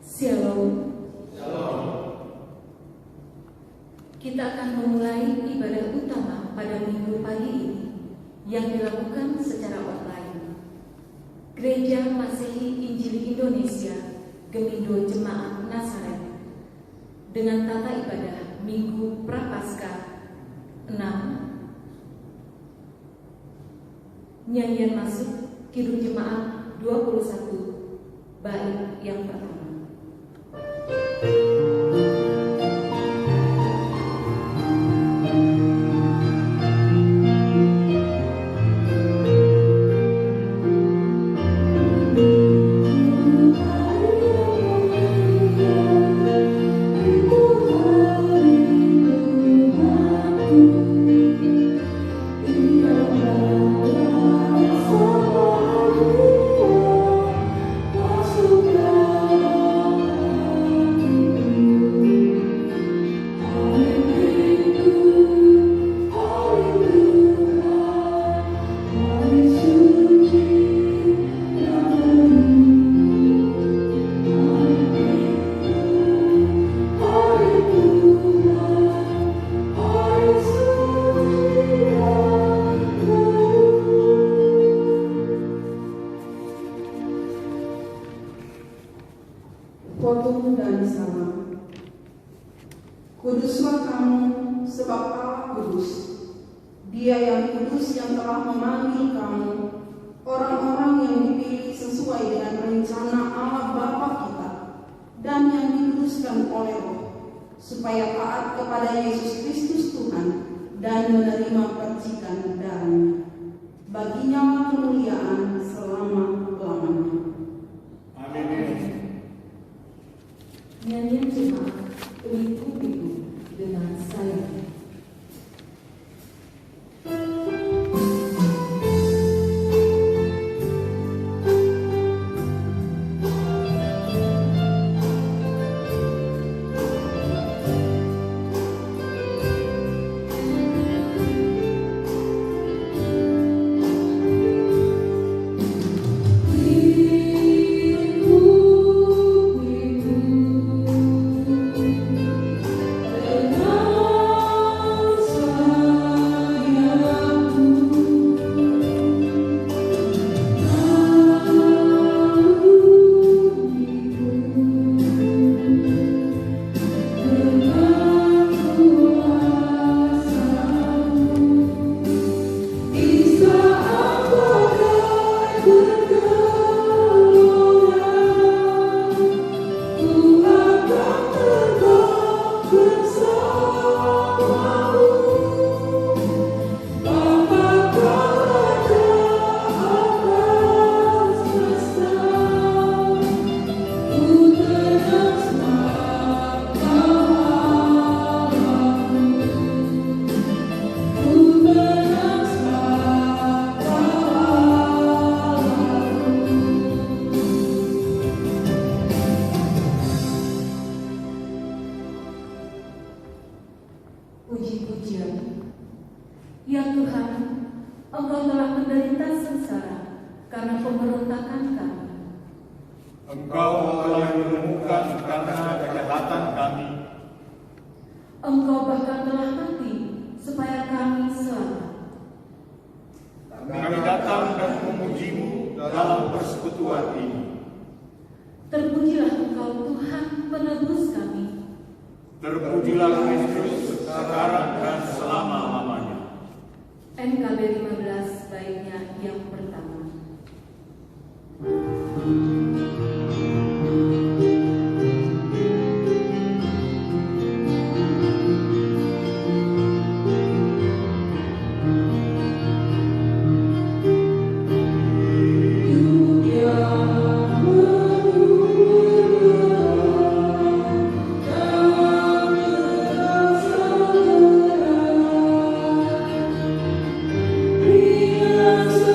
Shalom. Kita akan memulai ibadah utama pada minggu pagi ini yang dilakukan secara online. Gereja Masehi Injili Indonesia, Gemindo Jemaat Nazaret, dengan tata ibadah Minggu Prapaskah 6. Nyanyian masuk Kidung Jemaat 21, bait yang pertama. Foto dan salam. Kuduslah kamu, sebab Allah kudus. Dia yang kudus yang telah memanggil kamu, orang-orang yang dipilih sesuai dengan rencana Allah Bapa kita, dan yang dikuduskan oleh Roh, supaya taat kepada Yesus Kristus Tuhan dan menerima percikan darahnya. Baginya kemuliaan selama-lamanya. Amin. Nyanyian jemaat Liku-liku dengan sayang. Puji-pujian. Ya Tuhan, Engkau telah menderita sengsara karena pemberontakan kami. Engkau telah dilemukkan karena kejahatan kami. Engkau bahkan telah mati supaya kami selamat. Kami datang dan memuji-Mu dalam persekutuan ini. Terpujilah Engkau Tuhan penebus kami. Terpujilah Kristus sekarang dan selama-lamanya. NKB 15 baitnya yang pertama. Biasa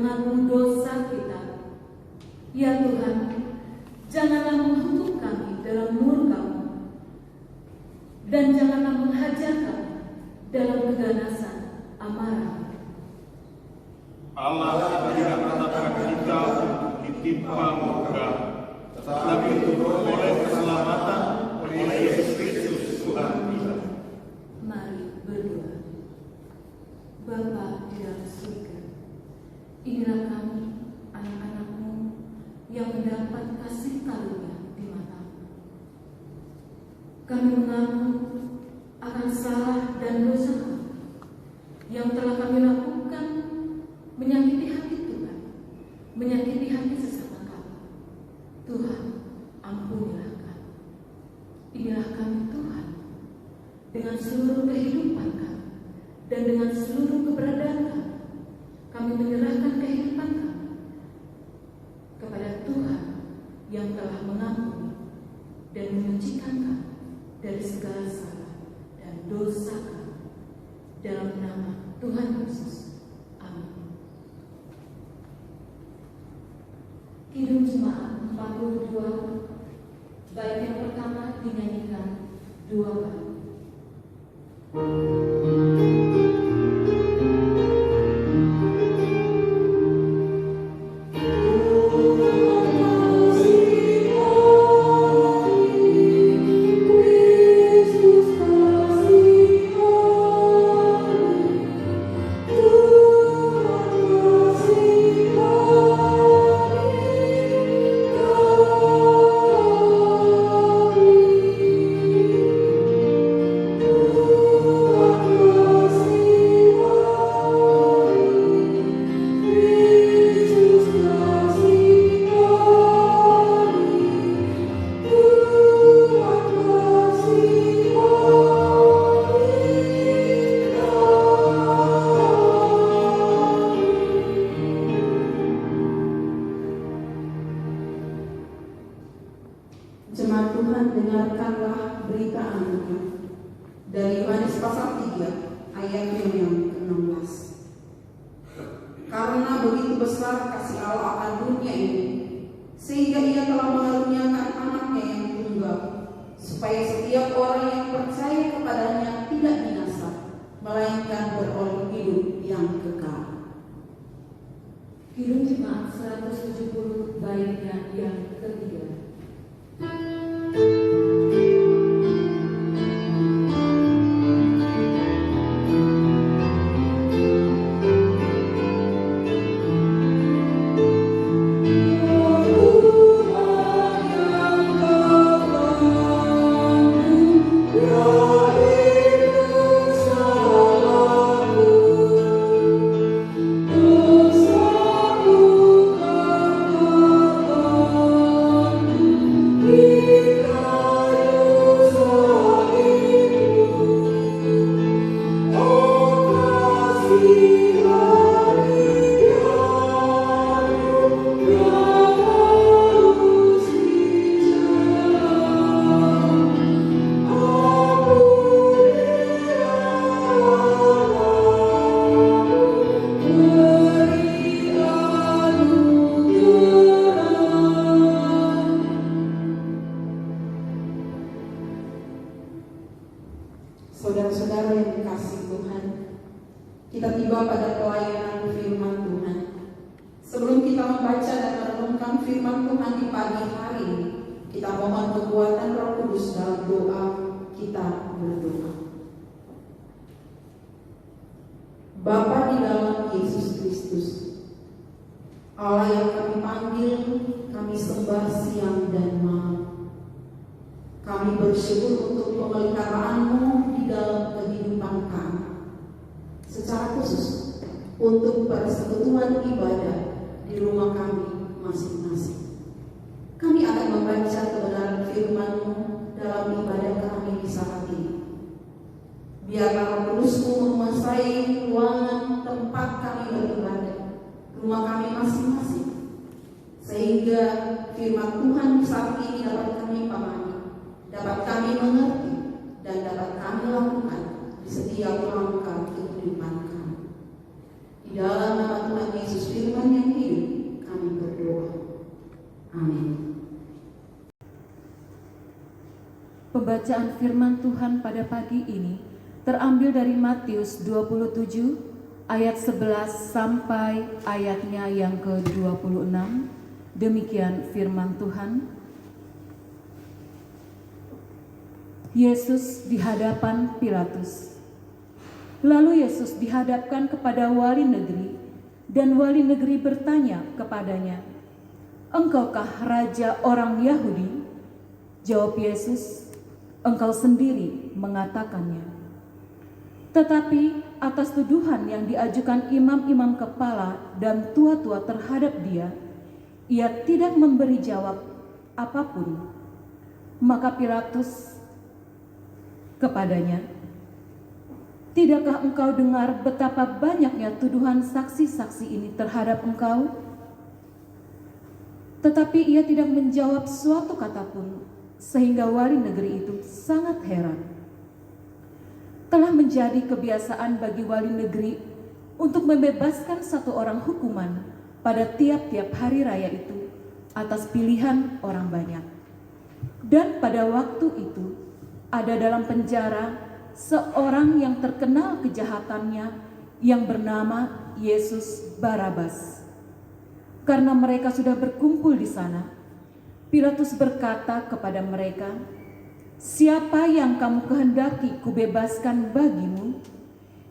menanggung dosa kita. Ya Tuhan, janganlah menghukum kami dalam murka-Mu, dan janganlah menghajar kami dalam keganasan amarah. Allah tidak menetapkan kita untuk ditimpa murka, tetapi untuk memperoleh keselamatan oleh Yesus Kristus Tuhan kita. Mari berdoa. Bapa di dalam surga, inilah kami, anak-anak-Mu yang mendapat kasih karunia di mata-Mu. Kami mengaku akan salah dan dosa kami yang telah kami lakukan, menyakiti hati Tuhan, menyakiti hati sesama kami. Tuhan, ampunilah kami. Inilah kami Tuhan, dengan seluruh kehidupan kami dan dengan seluruh keberadaan kami menyerahkan kehidupan kami kepada Tuhan yang telah mengampuni dan menyucikan kami dari segala salah dan dosa kami. Dalam nama Tuhan Yesus. Amin. Kidung Jemaat 42, bait yang pertama dinyanyikan 2 kali. Jemaat Tuhan, dengarkanlah berita anugerah dari Yohanes pasal 3 ayatnya yang ke-16. Karena begitu besar kasih Allah akan dunia ini, sehingga Ia telah mengaruniakan anaknya yang tunggal, supaya setiap orang yang percaya kepadanya tidak binasa, melainkan beroleh hidup yang kekal. Kidung Jemaat 170, baitnya yang ketiga. Saudara-saudara yang dikasihi Tuhan, kita tiba pada pelayanan firman Tuhan. Sebelum kita membaca dan merenungkan firman Tuhan di pagi hari ini, kita mohon kekuatan Roh Kudus dalam doa. Kita berdoa. Bapa di dalam Yesus Kristus, Allah yang kami panggil, kami sembah siang dan malam. Kami bersyukur untuk pemeliharaan-Mu di dalam kehidupan kami. Secara khusus untuk persekutuan ibadah di rumah kami masing-masing. Kami akan membaca kebenaran firman-Mu dalam ibadah kami di saat ini. Biarlah Roh Kudus-Mu menguasai ruangan tempat kami beribadah, rumah kami masing-masing, sehingga firman Tuhan di saat ini dapat kami pahami, dapat kami mengerti, dan dapat kami lakukan di setiap langkah kehidupan kami. Di dalam nama Tuhan Yesus firman yang hidup, kami berdoa. Amin. Pembacaan firman Tuhan pada pagi ini terambil dari Matius 27 ayat 11 sampai ayatnya yang ke-26. Demikian firman Tuhan. Yesus di hadapan Pilatus. Lalu Yesus dihadapkan kepada wali negeri, dan wali negeri bertanya kepadanya, "Engkaukah raja orang Yahudi?" Jawab Yesus, "Engkau sendiri mengatakannya." Tetapi atas tuduhan yang diajukan imam-imam kepala dan tua-tua terhadap dia, ia tidak memberi jawab apapun. Maka Pilatus kepadanya, "Tidakkah engkau dengar betapa banyaknya tuduhan saksi-saksi ini terhadap engkau?" Tetapi ia tidak menjawab suatu kata pun, sehingga wali negeri itu sangat heran. Telah menjadi kebiasaan bagi wali negeri untuk membebaskan satu orang hukuman pada tiap-tiap hari raya itu atas pilihan orang banyak. Dan pada waktu itu ada dalam penjara seorang yang terkenal kejahatannya yang bernama Yesus Barabas. Karena mereka sudah berkumpul di sana, Pilatus berkata kepada mereka, "Siapa yang kamu kehendaki kubebaskan bagimu?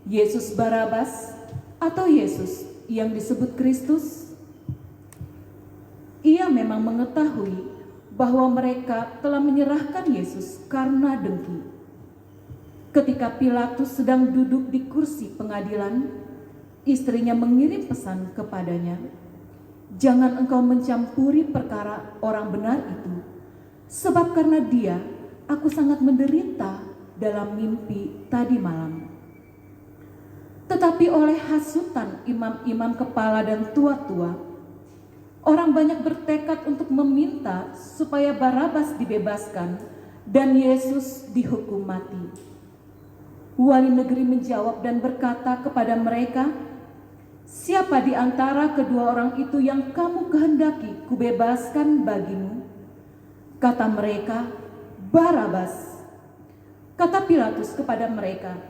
Yesus Barabas atau Yesus yang disebut Kristus?" Ia memang mengetahui bahwa mereka telah menyerahkan Yesus karena dengki. Ketika Pilatus sedang duduk di kursi pengadilan, istrinya mengirim pesan kepadanya, "Jangan engkau mencampuri perkara orang benar itu, sebab karena dia aku sangat menderita dalam mimpi tadi malam." Tetapi oleh hasutan imam-imam kepala dan tua-tua, orang banyak bertekad untuk meminta supaya Barabas dibebaskan dan Yesus dihukum mati. Wali negeri menjawab dan berkata kepada mereka, "Siapa di antara kedua orang itu yang kamu kehendaki kubebaskan bagimu?" Kata mereka, "Barabas." Kata Pilatus kepada mereka,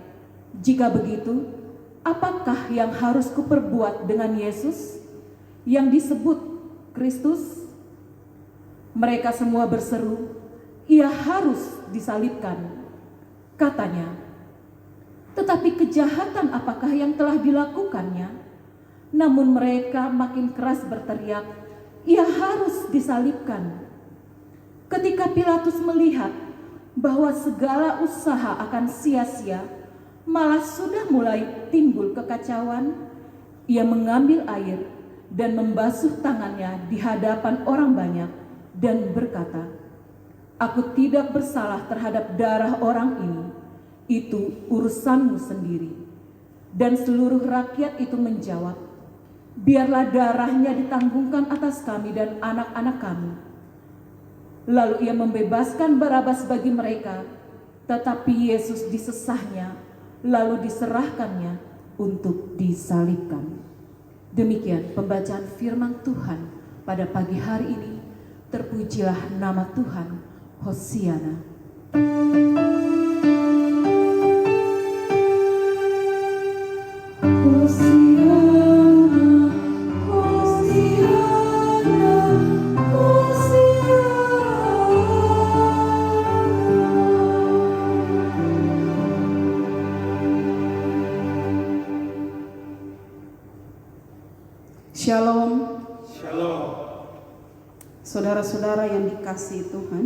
"Jika begitu, apakah yang harus kuperbuat dengan Yesus yang disebut Kristus?" Mereka semua berseru, "Ia harus disalibkan," katanya. Tetapi kejahatan apakah yang telah dilakukannya? Namun mereka makin keras berteriak, "Ia harus disalibkan." Ketika Pilatus melihat bahwa segala usaha akan sia-sia, malah sudah mulai timbul kekacauan, ia mengambil air dan membasuh tangannya di hadapan orang banyak dan berkata, "Aku tidak bersalah terhadap darah orang ini, itu urusanmu sendiri." Dan seluruh rakyat itu menjawab, "Biarlah darahnya ditanggungkan atas kami dan anak-anak kami." Lalu ia membebaskan Barabas bagi mereka, tetapi Yesus disesahnya, lalu diserahkannya untuk disalibkan. Demikian pembacaan firman Tuhan pada pagi hari ini. Terpujilah nama Tuhan. Hosiana. Shalom. Shalom. Saudara-saudara yang dikasihi Tuhan,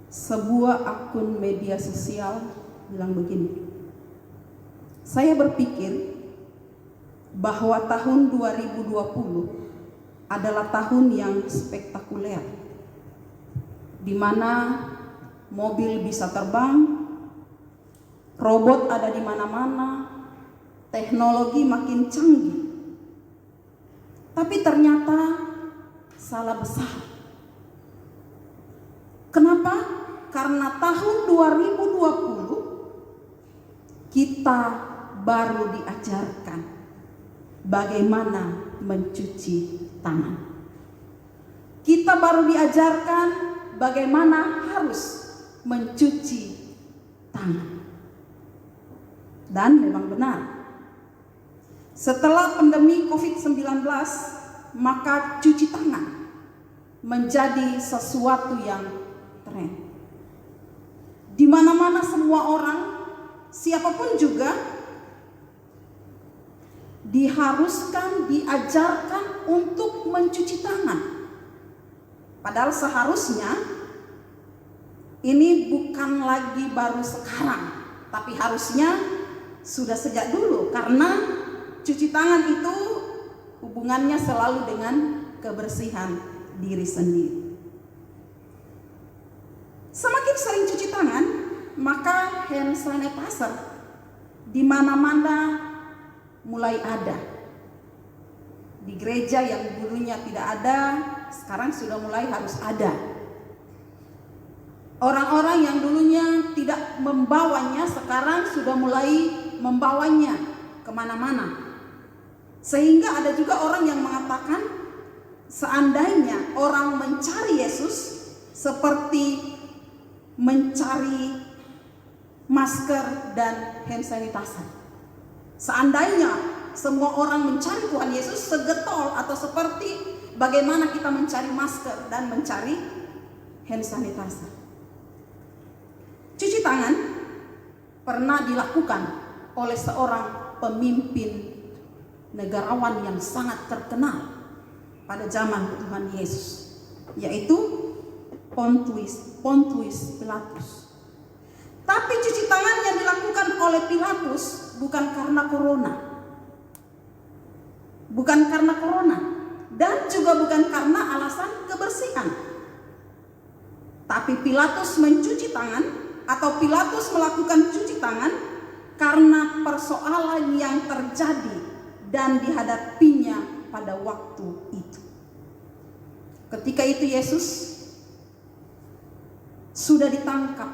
sebuah akun media sosial bilang begini, "Saya berpikir bahwa tahun 2020 adalah tahun yang spektakuler, di mana mobil bisa terbang, robot ada di mana-mana, teknologi makin canggih. Tapi ternyata salah besar. Kenapa? Karena tahun 2020 kita baru diajarkan bagaimana mencuci tangan. Kita baru diajarkan bagaimana harus mencuci tangan. Dan memang benar, setelah pandemi COVID-19, maka cuci tangan menjadi sesuatu yang tren. Di mana-mana semua orang, siapapun juga, diharuskan, diajarkan untuk mencuci tangan. Padahal seharusnya ini bukan lagi baru sekarang, tapi harusnya sudah sejak dulu, karena cuci tangan itu hubungannya selalu dengan kebersihan diri sendiri. Semakin sering cuci tangan, maka hand sanitizer di mana-mana mulai ada. Di gereja yang dulunya tidak ada, sekarang sudah mulai harus ada. Orang-orang yang dulunya tidak membawanya, sekarang sudah mulai membawanya kemana-mana. Sehingga ada juga orang yang mengatakan, seandainya orang mencari Yesus seperti mencari masker dan hand sanitizer. Seandainya semua orang mencari Tuhan Yesus segetol atau seperti bagaimana kita mencari masker dan mencari hand sanitizer. Cuci tangan pernah dilakukan oleh seorang pemimpin negarawan yang sangat terkenal pada zaman Tuhan Yesus, yaitu Pontius Pilatus. Tapi cuci tangan yang dilakukan oleh Pilatus bukan karena corona, dan juga bukan karena alasan kebersihan. Tapi Pilatus mencuci tangan atau Pilatus melakukan cuci tangan karena persoalan yang terjadi dan dihadapinya pada waktu itu. Ketika itu Yesus sudah ditangkap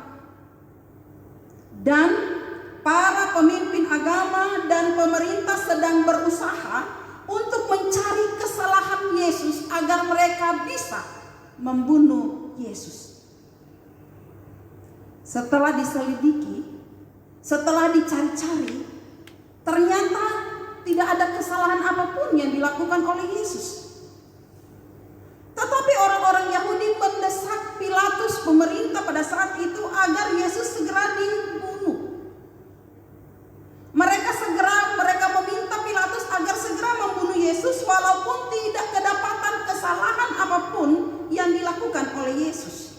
dan para pemimpin agama dan pemerintah sedang berusaha untuk mencari kesalahan Yesus agar mereka bisa membunuh Yesus. Setelah diselidiki, setelah dicari-cari, ternyata tidak ada kesalahan apapun yang dilakukan oleh Yesus. Tetapi orang-orang Yahudi mendesak Pilatus, pemerintah pada saat itu, agar Yesus segera dibunuh. Mereka meminta Pilatus agar segera membunuh Yesus walaupun tidak kedapatan kesalahan apapun yang dilakukan oleh Yesus.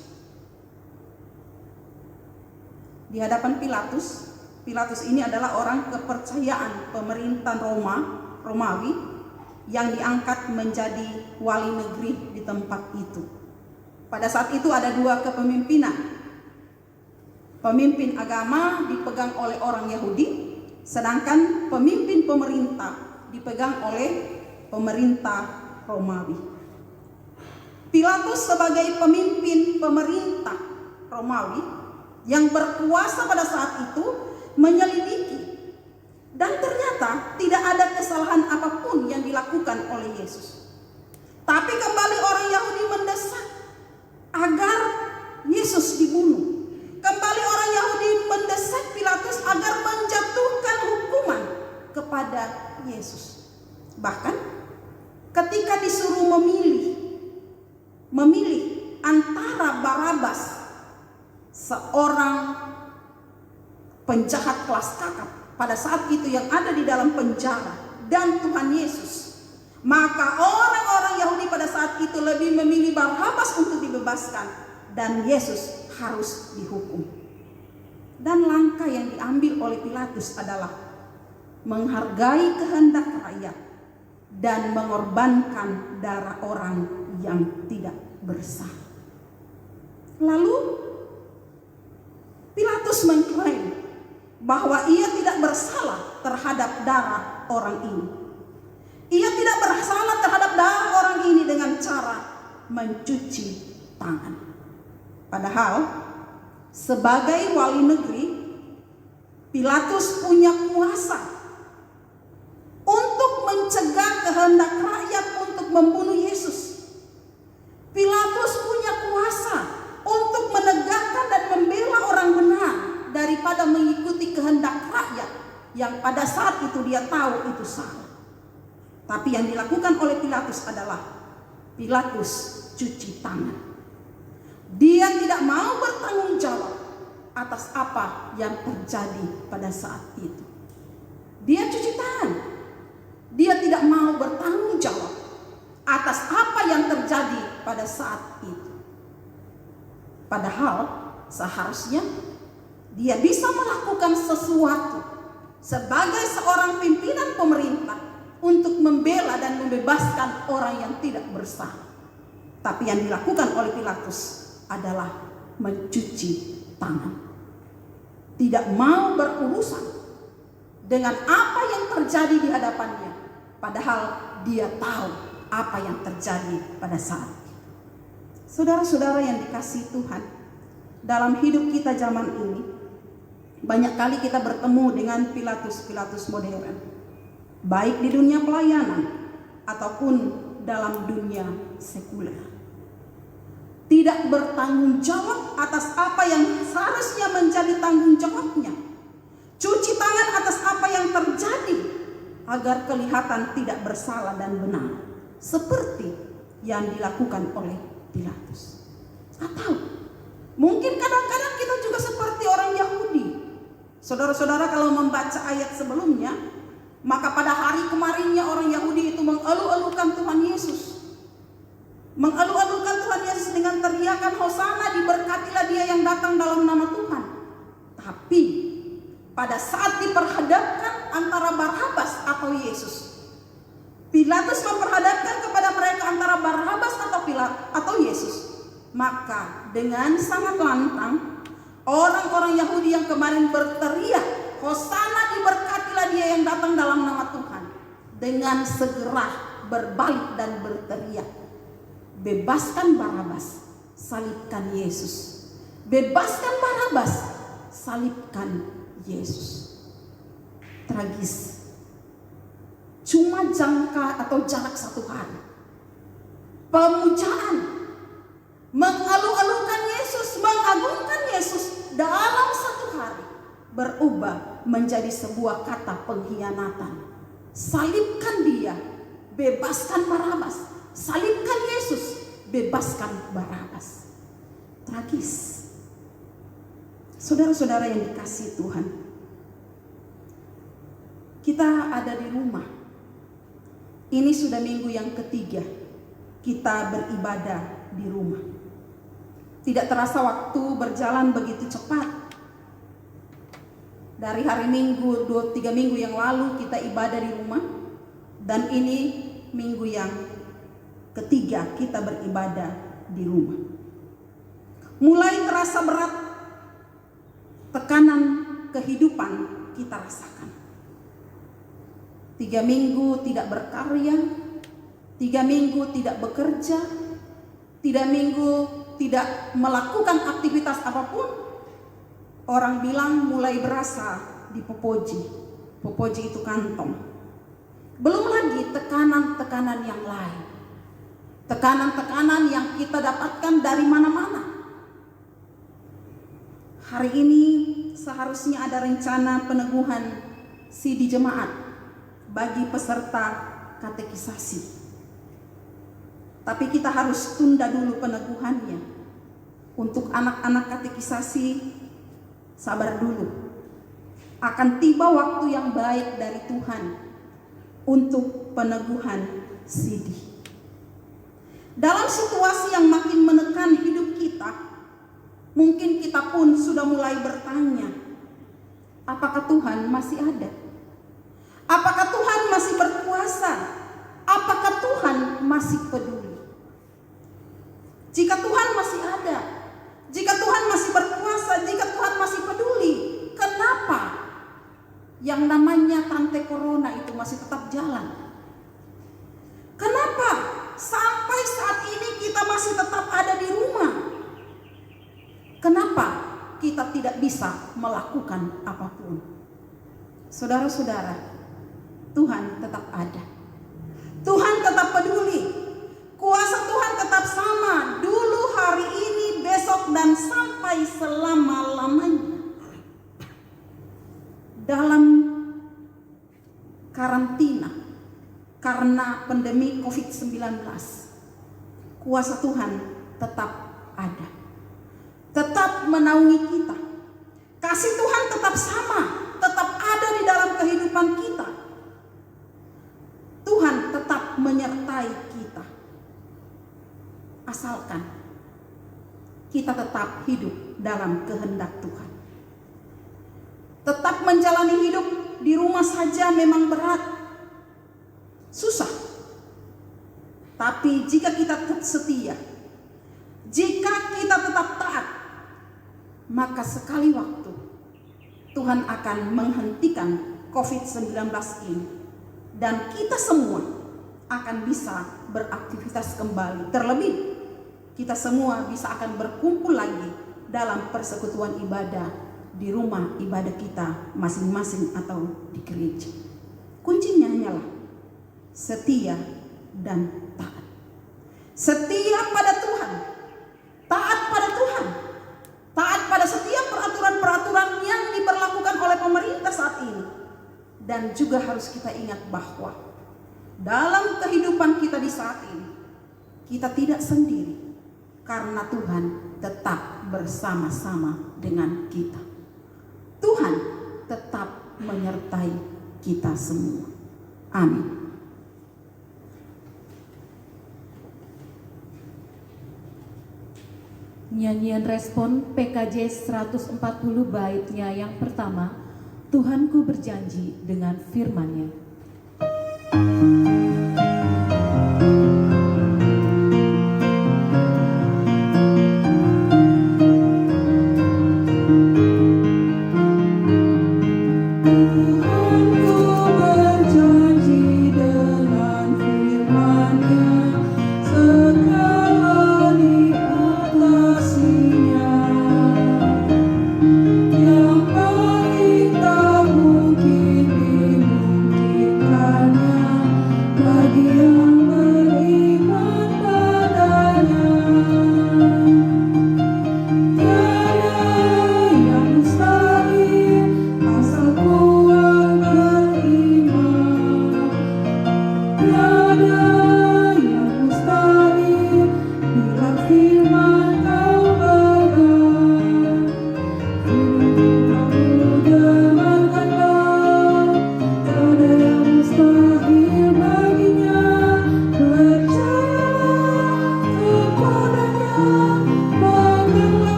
Di hadapan Pilatus ini adalah orang kepercayaan pemerintah Romawi yang diangkat menjadi wali negeri di tempat itu. Pada saat itu ada dua kepemimpinan. Pemimpin agama dipegang oleh orang Yahudi, sedangkan pemimpin pemerintah dipegang oleh pemerintah Romawi. Pilatus sebagai pemimpin pemerintah Romawi yang berkuasa pada saat itu menyelidiki, dan ternyata tidak ada kesalahan apapun yang dilakukan oleh Yesus. Tapi kembali orang Yahudi mendesak agar Yesus dibunuh. Kembali orang Yahudi mendesak Pilatus agar menjatuhkan hukuman kepada Yesus. Bahkan ketika disuruh memilih antara Barabas, seorang penjahat kelas kakap pada saat itu yang ada di dalam penjara, dan Tuhan Yesus, maka orang-orang Yahudi pada saat itu lebih memilih Barabas untuk dibebaskan dan Yesus harus dihukum. Dan langkah yang diambil oleh Pilatus adalah menghargai kehendak rakyat dan mengorbankan darah orang yang tidak bersalah. Lalu Pilatus mengklaim bahwa ia tidak bersalah terhadap darah orang ini. Ia tidak bersalah terhadap darah orang ini dengan cara mencuci tangan. Padahal sebagai wali negeri, Pilatus punya kuasa untuk mencuci mencegah kehendak rakyat untuk membunuh Yesus. Pilatus punya kuasa untuk menegakkan dan membela orang benar daripada mengikuti kehendak rakyat yang pada saat itu dia tahu itu salah. Tapi yang dilakukan oleh Pilatus adalah Pilatus cuci tangan. Dia tidak mau bertanggung jawab atas apa yang terjadi pada saat itu. Dia cuci tangan. Dia tidak mau bertanggung jawab atas apa yang terjadi pada saat itu. Padahal seharusnya dia bisa melakukan sesuatu sebagai seorang pimpinan pemerintah untuk membela dan membebaskan orang yang tidak bersalah. Tapi yang dilakukan oleh Pilatus adalah mencuci tangan. Tidak mau berurusan dengan apa yang terjadi di hadapannya. Padahal dia tahu apa yang terjadi pada saat itu. Saudara-saudara yang dikasihi Tuhan, dalam hidup kita zaman ini, banyak kali kita bertemu dengan Pilatus-Pilatus modern, baik di dunia pelayanan ataupun dalam dunia sekuler. Tidak bertanggung jawab atas apa yang seharusnya menjadi tanggung jawabnya. Cuci tangan atas apa yang terjadi agar kelihatan tidak bersalah dan benar, seperti yang dilakukan oleh Pilatus. Atau mungkin kadang-kadang kita juga seperti orang Yahudi. Saudara-saudara kalau membaca ayat sebelumnya, maka pada hari kemarinnya orang Yahudi itu mengeluh-elukan Tuhan Yesus. Mengeluh-elukan Tuhan Yesus dengan teriakan Hosana, diberkatilah dia yang datang dalam nama Tuhan. Tapi pada saat diperhadapkan antara Barabas atau Yesus, Pilatus memperhadapkan kepada mereka antara Barabas atau Yesus. Maka dengan sangat lantang orang-orang Yahudi yang kemarin berteriak Hosana, diberkatilah dia yang datang dalam nama Tuhan, dengan segera berbalik dan berteriak, bebaskan Barabas, salibkan Yesus. Bebaskan Barabas, salibkan Yesus. Tragis. Cuma jangka atau jarak 1 hari. Pemujaan, mengeluh-elukan Yesus, mengagungkan Yesus dalam 1 hari berubah menjadi sebuah kata pengkhianatan. Salibkan dia, bebaskan Barabas. Salibkan Yesus, bebaskan Barabas. Tragis. Saudara-saudara yang dikasihi Tuhan, kita ada di rumah. Ini sudah minggu yang ketiga kita beribadah di rumah. Tidak terasa waktu berjalan begitu cepat. Dari hari Minggu 2-3 minggu yang lalu kita ibadah di rumah, dan ini minggu yang ketiga kita beribadah di rumah. Mulai terasa berat, tekanan kehidupan kita rasakan. 3 minggu tidak berkarya, 3 minggu tidak bekerja, 3 minggu tidak melakukan aktivitas apapun. Orang bilang mulai berasa di popoji. Popoji itu kantong. Belum lagi tekanan-tekanan yang lain. Tekanan-tekanan yang kita dapatkan dari mana-mana. Hari ini seharusnya ada rencana peneguhan CD jemaat bagi peserta katekisasi. Tapi kita harus tunda dulu peneguhannya. Untuk anak-anak katekisasi, sabar dulu. Akan tiba waktu yang baik dari Tuhan untuk peneguhan CD. Dalam situasi yang makin menekan hidup kita, mungkin kita pun sudah mulai bertanya, apakah Tuhan masih ada? Apakah Tuhan masih berkuasa? Apakah Tuhan masih peduli? Jika Tuhan masih ada, jika Tuhan masih berkuasa, jika Tuhan masih peduli, kenapa yang namanya Tante Corona itu masih tetap jalan? Kenapa sampai saat ini kita masih tetap ada di rumah? Kenapa kita tidak bisa melakukan apapun? Saudara-saudara, Tuhan tetap ada. karena pandemi COVID-19. Kuasa Tuhan tetap ada, tetap menaungi kita. Kasih Tuhan tetap sama, tetap ada di dalam kehidupan kita. Tuhan tetap menyertai kita, asalkan kita tetap hidup dalam kehendak Tuhan. Tetap menjalani hidup di rumah saja memang berat, susah. Tapi jika kita tetap setia, jika kita tetap taat, maka sekali waktu Tuhan akan menghentikan COVID-19 ini, dan kita semua akan bisa beraktivitas kembali. Terlebih kita semua bisa akan berkumpul lagi dalam persekutuan ibadah di rumah ibadah kita masing-masing atau di gereja. Kuncinya hanyalah setia dan taat. Setia pada Tuhan, taat pada Tuhan, taat pada setiap peraturan-peraturan yang diberlakukan oleh pemerintah saat ini. Dan juga harus kita ingat bahwa dalam kehidupan kita di saat ini, kita tidak sendiri, karena Tuhan tetap bersama-sama dengan kita. Tuhan tetap menyertai kita semua. Amin. Nyanyian respon PKJ 140 baitnya yang pertama, Tuhanku berjanji dengan firman-Nya.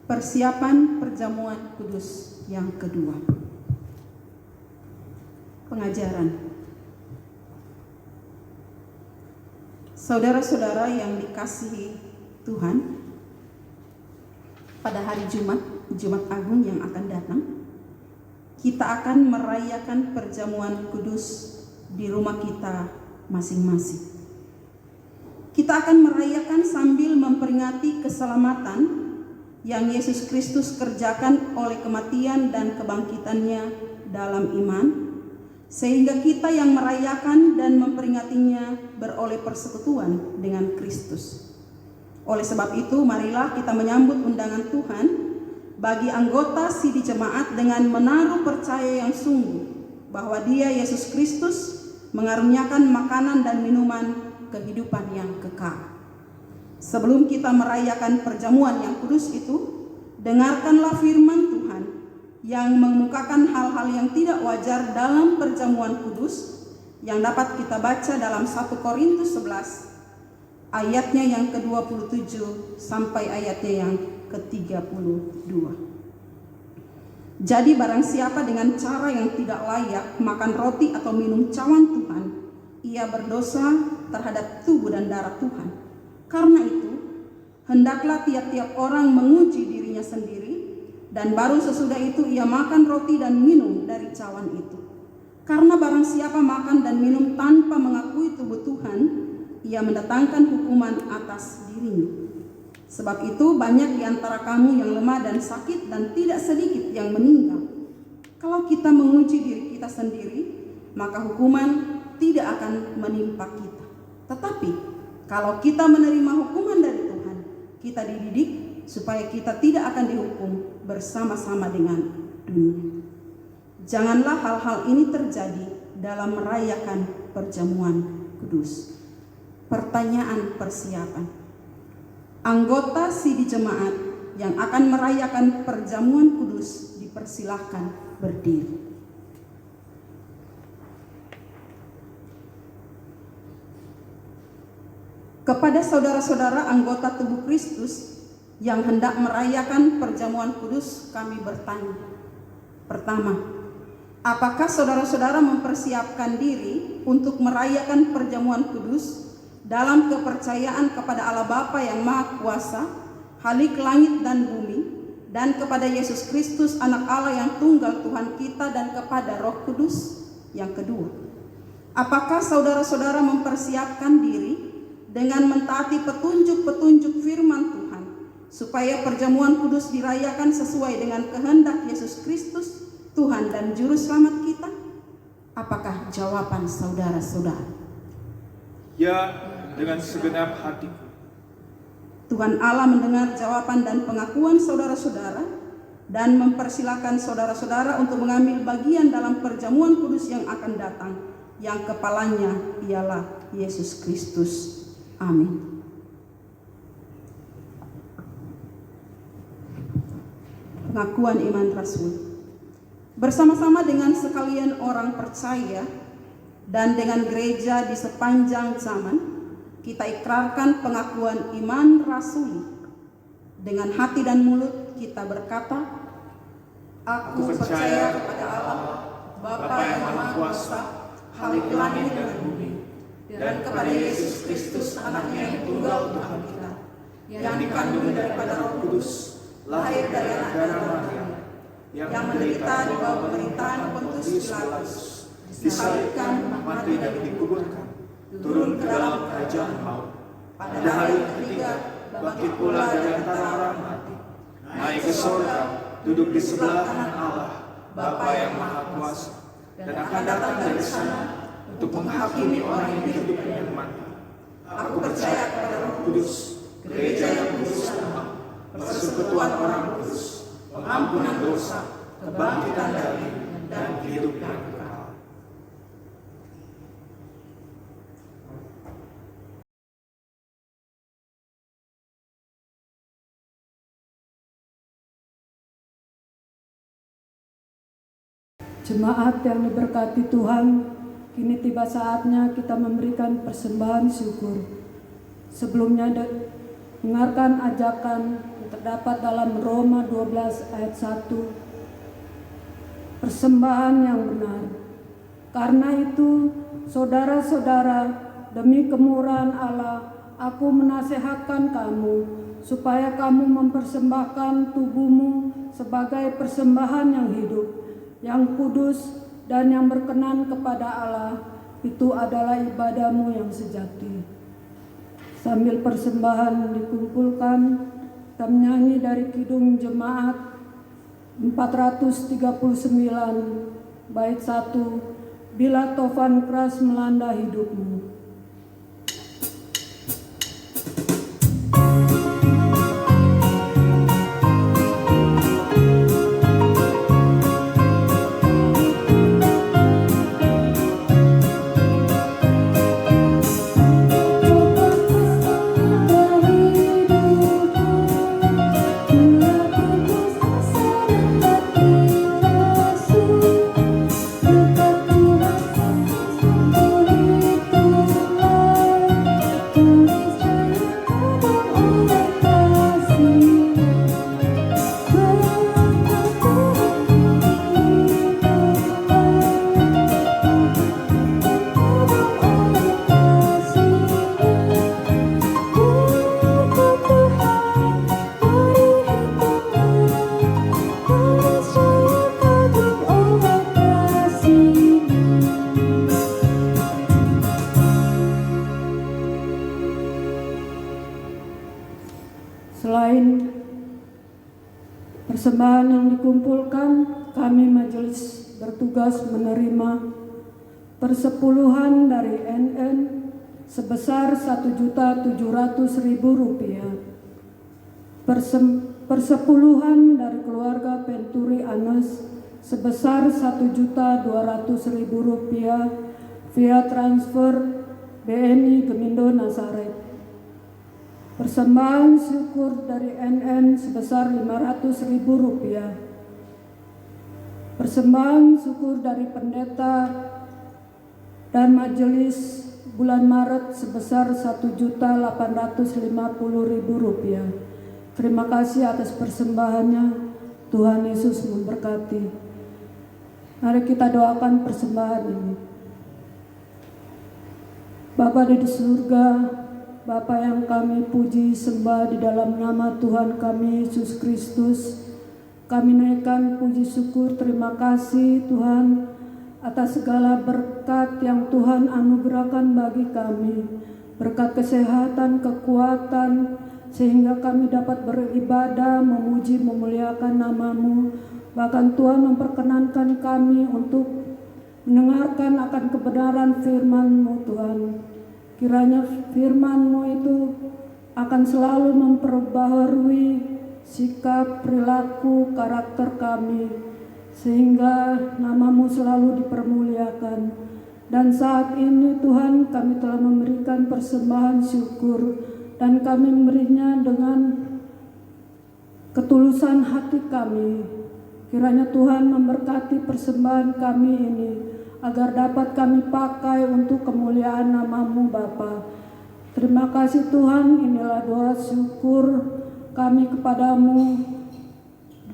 Persiapan perjamuan kudus yang kedua. Pengajaran. Saudara-saudara yang dikasihi Tuhan, pada hari Jumat Agung yang akan datang, kita akan merayakan perjamuan kudus di rumah kita masing-masing. Kita akan merayakan sambil memperingati keselamatan yang Yesus Kristus kerjakan oleh kematian dan kebangkitannya dalam iman, sehingga kita yang merayakan dan memperingatinya beroleh persekutuan dengan Kristus. Oleh sebab itu, marilah kita menyambut undangan Tuhan bagi anggota Sidi Jemaat dengan menaruh percaya yang sungguh bahwa Dia, Yesus Kristus, mengaruniakan makanan dan minuman kehidupan yang kekal. Sebelum kita merayakan perjamuan yang kudus itu, dengarkanlah firman Tuhan yang mengemukakan hal-hal yang tidak wajar dalam perjamuan kudus yang dapat kita baca dalam 1 Korintus 11 ayatnya yang ke-27 sampai ayatnya yang ke-32. Jadi barang siapa dengan cara yang tidak layak makan roti atau minum cawan Tuhan, ia berdosa terhadap tubuh dan darah Tuhan. Karena itu, hendaklah tiap-tiap orang menguji dirinya sendiri, dan baru sesudah itu ia makan roti dan minum dari cawan itu. Karena barang siapa makan dan minum tanpa mengakui tubuh Tuhan, ia mendatangkan hukuman atas dirinya. Sebab itu banyak di antara kamu yang lemah dan sakit, dan tidak sedikit yang meninggal. Kalau kita menguji diri kita sendiri, maka hukuman tidak akan menimpa kita. Tetapi kalau kita menerima hukuman dari Tuhan, kita dididik supaya kita tidak akan dihukum bersama-sama dengan dunia. Janganlah hal-hal ini terjadi dalam merayakan perjamuan kudus. Pertanyaan persiapan. Anggota sidi jemaat yang akan merayakan perjamuan kudus dipersilahkan berdiri. Kepada saudara-saudara anggota tubuh Kristus yang hendak merayakan perjamuan kudus, kami bertanya. Pertama, apakah saudara-saudara mempersiapkan diri untuk merayakan perjamuan kudus dalam kepercayaan kepada Allah Bapa yang Maha Kuasa, Khalik langit dan bumi, dan kepada Yesus Kristus anak Allah yang tunggal Tuhan kita, dan kepada Roh Kudus? Yang kedua, apakah saudara-saudara mempersiapkan diri dengan mentaati petunjuk-petunjuk firman Tuhan supaya perjamuan kudus dirayakan sesuai dengan kehendak Yesus Kristus, Tuhan dan Juru Selamat kita? Apakah jawaban saudara-saudara? Ya, dengan segenap hatiku. Tuhan Allah mendengar jawaban dan pengakuan saudara-saudara dan mempersilakan saudara-saudara untuk mengambil bagian dalam perjamuan kudus yang akan datang, yang kepalanya ialah Yesus Kristus. Amin. Pengakuan iman Rasul. Bersama-sama dengan sekalian orang percaya dan dengan gereja di sepanjang zaman, kita ikrarkan pengakuan iman rasuli. Dengan hati dan mulut kita berkata, Aku percaya kepada Allah, Bapa yang Maha Kuasa, Khalik langit dan bumi, dan kepada Yesus Kristus anaknya yang tunggal Tuhan kita, yang dikandung daripada Roh Kudus, lahir dari anak Maria, yang menderita di bawah pemerintahan Pontius Pilatus, disalibkan, mati dan dikuburkan, turun ke dalam kerajaan maut. Pada hari ketiga bangkit pula dari antara orang mati, naik ke surga, duduk di sebelah kanan Allah, Bapa yang Maha Kuasa, dan akan datang dari sana untuk menghakimi orang yang hidup dan yang mati. Aku percaya kepada Roh Kudus, gereja yang kudus dan am, persekutuan orang kudus, pengampunan dosa, kebangkitan dari dan hidup yang kekal. Jemaat yang diberkati Tuhan, kini tiba saatnya kita memberikan persembahan syukur. Sebelumnya dengarkan ajakan yang terdapat dalam Roma 12 ayat 1. Persembahan yang benar. Karena itu, saudara-saudara, demi kemurahan Allah, aku menasehatkan kamu supaya kamu mempersembahkan tubuhmu sebagai persembahan yang hidup, yang kudus dan yang berkenan kepada Allah. Itu adalah ibadahmu yang sejati. Sambil persembahan dikumpulkan, kita menyanyi dari Kidung Jemaat 439 bait 1, Bila Tofan Keras Melanda Hidupmu. Selain persembahan yang dikumpulkan, kami majelis bertugas menerima persepuluhan dari NN sebesar Rp1.700.000, persepuluhan dari keluarga Penturi Anes sebesar Rp1.200.000 via transfer BNI Gemindo Nazaret, persembahan syukur dari NN sebesar Rp500.000, persembahan syukur dari pendeta dan majelis bulan Maret sebesar Rp1.850.000. Terima kasih atas persembahannya. Tuhan Yesus memberkati. Mari kita doakan persembahan ini. Bapa di surga, Bapa yang kami puji sembah di dalam nama Tuhan kami Yesus Kristus, kami naikkan puji syukur terima kasih Tuhan atas segala berkat yang Tuhan anugerahkan bagi kami, berkat kesehatan, kekuatan, sehingga kami dapat beribadah, memuji, memuliakan nama-Mu. Bahkan Tuhan memperkenankan kami untuk mendengarkan akan kebenaran firman-Mu Tuhan. Kiranya firman-Mu itu akan selalu memperbaharui sikap, perilaku, karakter kami, sehingga nama-Mu selalu dipermuliakan. Dan saat ini Tuhan, kami telah memberikan persembahan syukur, dan kami memberinya dengan ketulusan hati kami. Kiranya Tuhan memberkati persembahan kami ini, agar dapat kami pakai untuk kemuliaan nama-Mu Bapa. Terima kasih Tuhan, inilah doa syukur kami kepadamu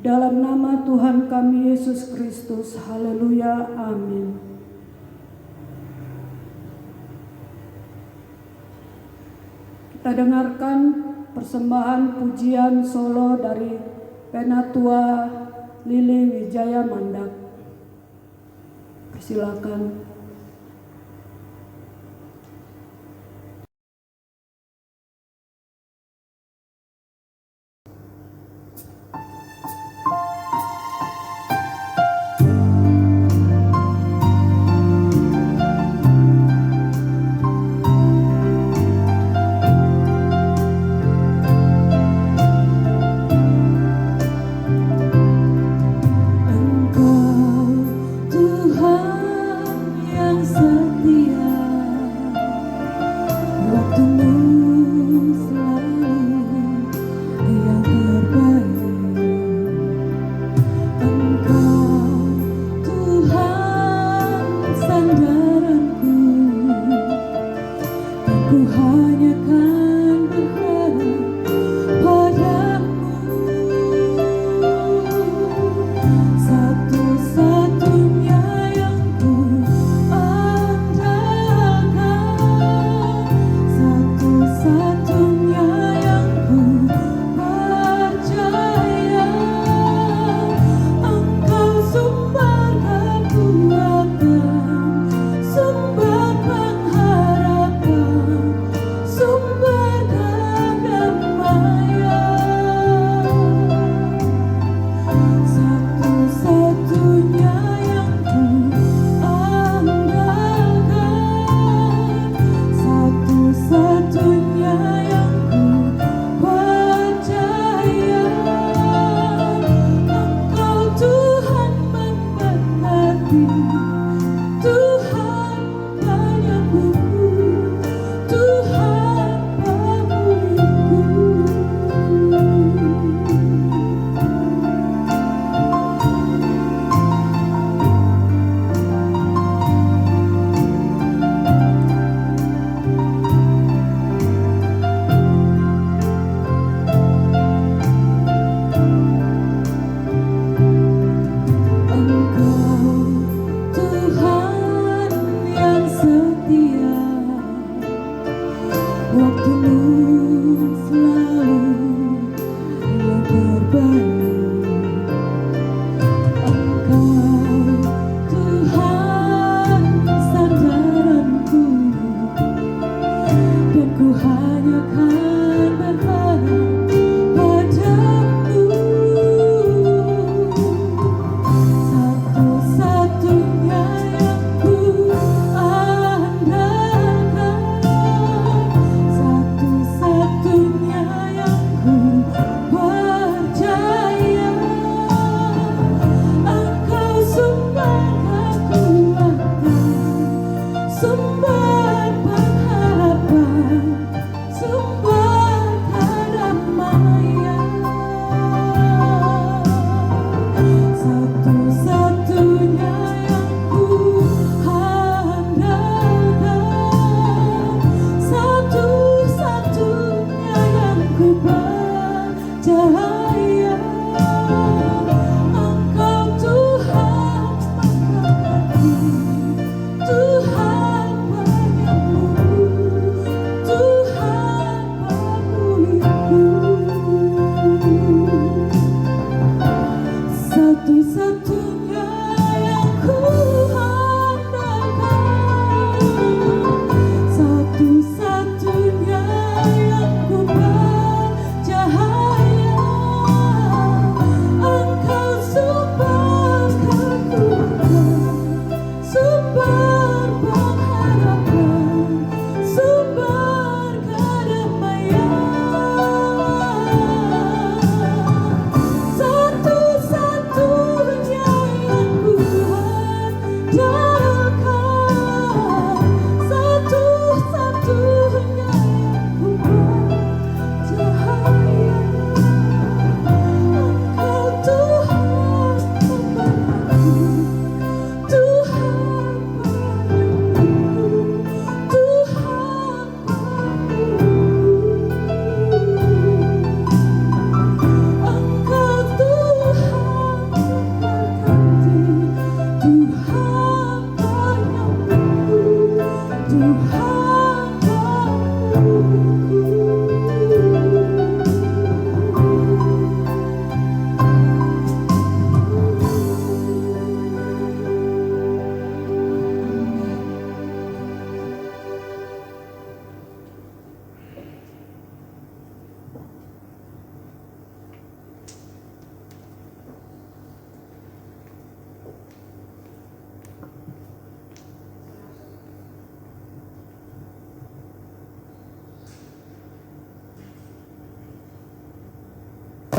dalam nama Tuhan kami Yesus Kristus. Haleluya, amin. Kita dengarkan persembahan pujian solo dari Penatua Lili Wijaya Mandak. Silakan. Engkau Tuhan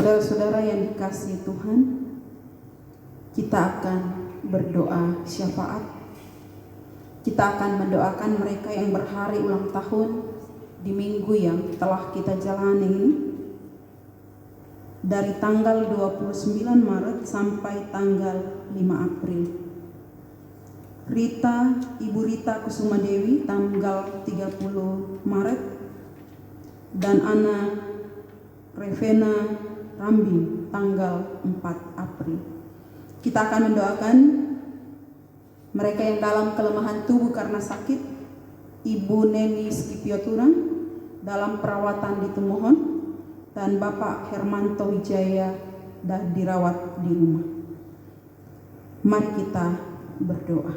Saudara-saudara yang dikasihi Tuhan, kita akan berdoa syafaat. Kita akan mendoakan mereka yang berhari ulang tahun di minggu yang telah kita jalani ini, dari tanggal 29 Maret sampai tanggal 5 April. Ibu Rita Kusuma Dewi tanggal 30 Maret, dan Ana Revena Rambin tanggal 4 April. Kita akan mendoakan mereka yang dalam kelemahan tubuh karena sakit. Ibu Neni Skipioturang dalam perawatan di Tumohon, dan Bapak Hermanto Wijaya dan dirawat di rumah. Mari kita berdoa.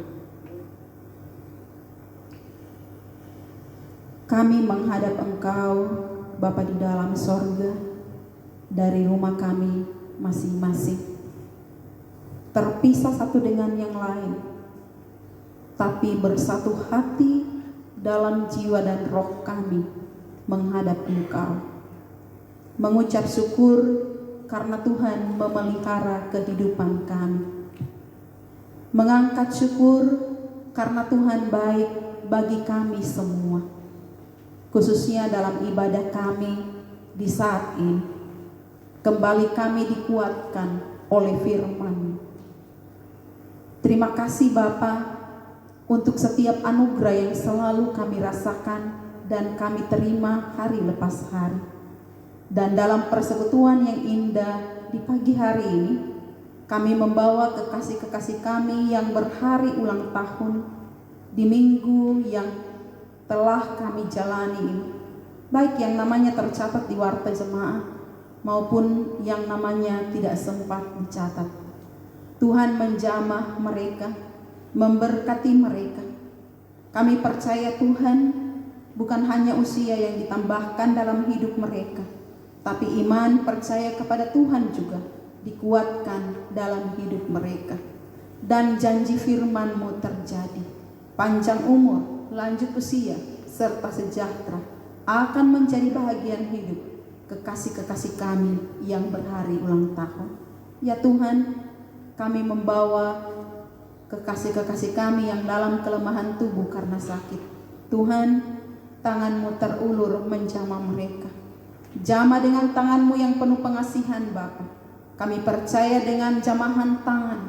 Kami menghadap Engkau, Bapa di dalam sorga, dari rumah kami masing-masing, terpisah satu dengan yang lain, tapi bersatu hati dalam jiwa dan roh kami menghadap Engkau, mengucap syukur karena Tuhan memelihara kehidupan kami, mengangkat syukur karena Tuhan baik bagi kami semua, khususnya dalam ibadah kami di saat ini. Kembali kami dikuatkan oleh firman. Terima kasih Bapa untuk setiap anugerah yang selalu kami rasakan dan kami terima hari lepas hari. Dan dalam persekutuan yang indah di pagi hari ini, kami membawa kekasih-kekasih kami yang berhari ulang tahun di minggu yang telah kami jalani ini, baik yang namanya tercatat di warta jemaah maupun yang namanya tidak sempat dicatat. Tuhan menjamah mereka, memberkati mereka. Kami percaya Tuhan, bukan hanya usia yang ditambahkan dalam hidup mereka, tapi iman percaya kepada Tuhan juga dikuatkan dalam hidup mereka. Dan janji firman-Mu terjadi, panjang umur, lanjut usia, serta sejahtera akan menjadi bahagian hidup kekasih-kekasih kami yang berhari ulang tahun. Ya Tuhan, kami membawa kekasih-kekasih kami yang dalam kelemahan tubuh karena sakit. Tuhan, tangan-Mu terulur menjamah mereka. Jamah dengan tangan-Mu yang penuh pengasihan Bapa. Kami percaya dengan jamahan tangan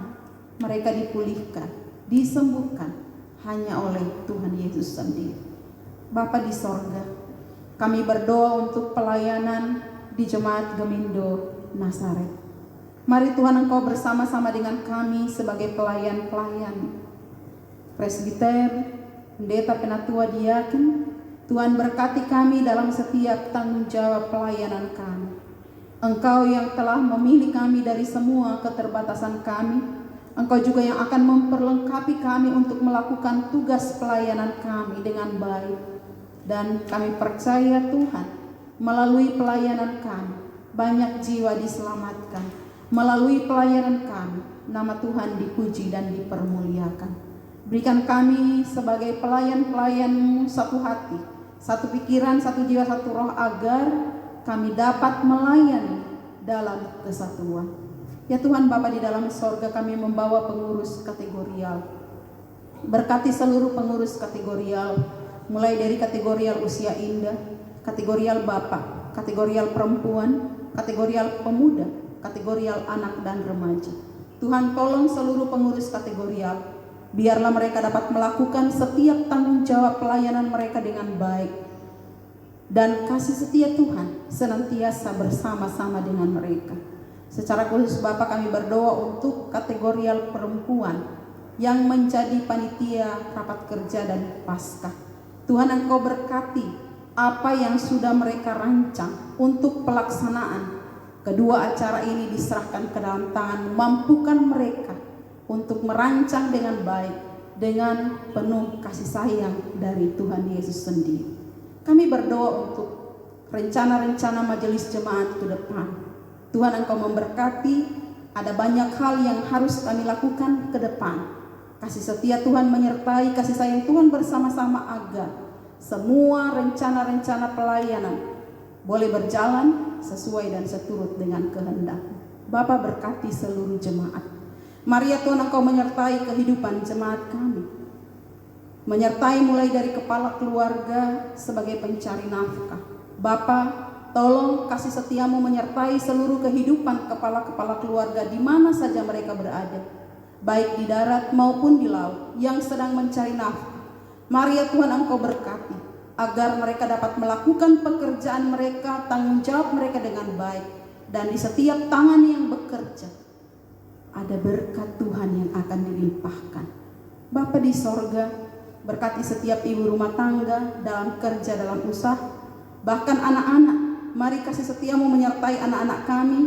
mereka dipulihkan, disembuhkan hanya oleh Tuhan Yesus sendiri. Bapa di sorga, kami berdoa untuk pelayanan di Jemaat Gemindo Nazaret. Mari Tuhan Engkau bersama-sama dengan kami sebagai pelayan-pelayan, presbiter, pendeta, penatua, diaken. Tuhan berkati kami dalam setiap tanggung jawab pelayanan kami. Engkau yang telah memilih kami dari semua keterbatasan kami, Engkau juga yang akan memperlengkapi kami untuk melakukan tugas pelayanan kami dengan baik. Dan kami percaya Tuhan, melalui pelayanan kami banyak jiwa diselamatkan. Melalui pelayanan kami nama Tuhan dipuji dan dipermuliakan. Berikan kami sebagai pelayan-pelayan-Mu satu hati, satu pikiran, satu jiwa, satu roh, agar kami dapat melayani dalam kesatuan. Ya Tuhan Bapa di dalam sorga, kami membawa pengurus kategorial. Berkati seluruh pengurus kategorial, mulai dari kategorial usia indah, kategorial bapak, kategorial perempuan, kategorial pemuda, kategorial anak dan remaja. Tuhan tolong seluruh pengurus kategorial, biarlah mereka dapat melakukan setiap tanggung jawab pelayanan mereka dengan baik. Dan kasih setia Tuhan senantiasa bersama-sama dengan mereka. Secara khusus Bapak, kami berdoa untuk kategorial perempuan yang menjadi panitia rapat kerja dan paskah. Tuhan Engkau berkati apa yang sudah mereka rancang untuk pelaksanaan. Kedua acara ini diserahkan ke dalam tangan, mampukan mereka untuk merancang dengan baik, dengan penuh kasih sayang dari Tuhan Yesus sendiri. Kami berdoa untuk rencana-rencana majelis jemaat ke depan. Tuhan Engkau memberkati, ada banyak hal yang harus kami lakukan ke depan. Kasih setia Tuhan menyertai, kasih sayang Tuhan bersama-sama agar semua rencana-rencana pelayanan boleh berjalan sesuai dan seturut dengan kehendak. Bapa berkati seluruh jemaat. Mari ya Tuhan Engkau menyertai kehidupan jemaat kami. Menyertai mulai dari kepala keluarga sebagai pencari nafkah. Bapa, tolong kasih setiamu menyertai seluruh kehidupan kepala-kepala keluarga di mana saja mereka berada, baik di darat maupun di laut, yang sedang mencari nafkah. Mari ya Tuhan Engkau berkati, agar mereka dapat melakukan pekerjaan mereka, tanggung jawab mereka dengan baik, dan di setiap tangan yang bekerja ada berkat Tuhan yang akan dilimpahkan. Bapa di sorga, berkati setiap ibu rumah tangga dalam kerja, dalam usaha, bahkan anak-anak. Mari kasih setiamu menyertai anak-anak kami.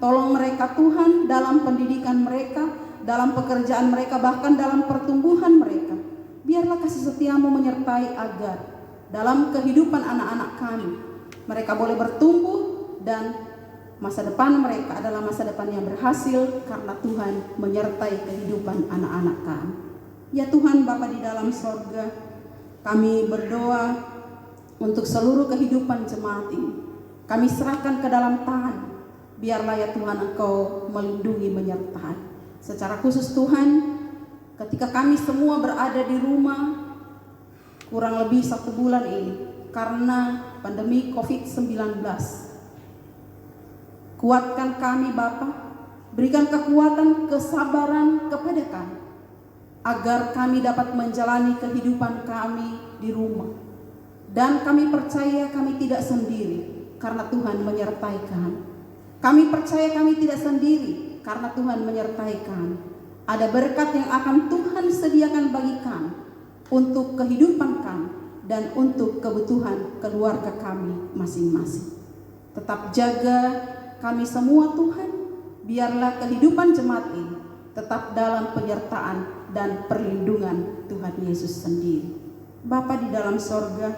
Tolong mereka Tuhan dalam pendidikan mereka, dalam pekerjaan mereka, bahkan dalam pertumbuhan mereka. Biarlah kasih setiamu menyertai agar dalam kehidupan anak-anak kami, mereka boleh bertumbuh dan masa depan mereka adalah masa depan yang berhasil karena Tuhan menyertai kehidupan anak-anak kami. Ya Tuhan Bapa di dalam sorga, kami berdoa untuk seluruh kehidupan jemaat ini. Kami serahkan ke dalam tangan. Biarlah ya Tuhan Engkau melindungi, menyertai. Secara khusus Tuhan, ketika kami semua berada di rumah kurang lebih 1 bulan ini karena pandemi COVID-19, kuatkan kami Bapa, berikan kekuatan, kesabaran kepada kami, agar kami dapat menjalani kehidupan kami di rumah. Dan kami percaya kami tidak sendiri karena Tuhan menyertai kami. Kami percaya kami tidak sendiri karena Tuhan menyertai kami. Ada berkat yang akan Tuhan sediakan bagi kami untuk kehidupan kami dan untuk kebutuhan keluarga kami masing-masing. Tetap jaga kami semua Tuhan, biarlah kehidupan jemaat ini tetap dalam penyertaan dan perlindungan Tuhan Yesus sendiri. Bapa di dalam sorga,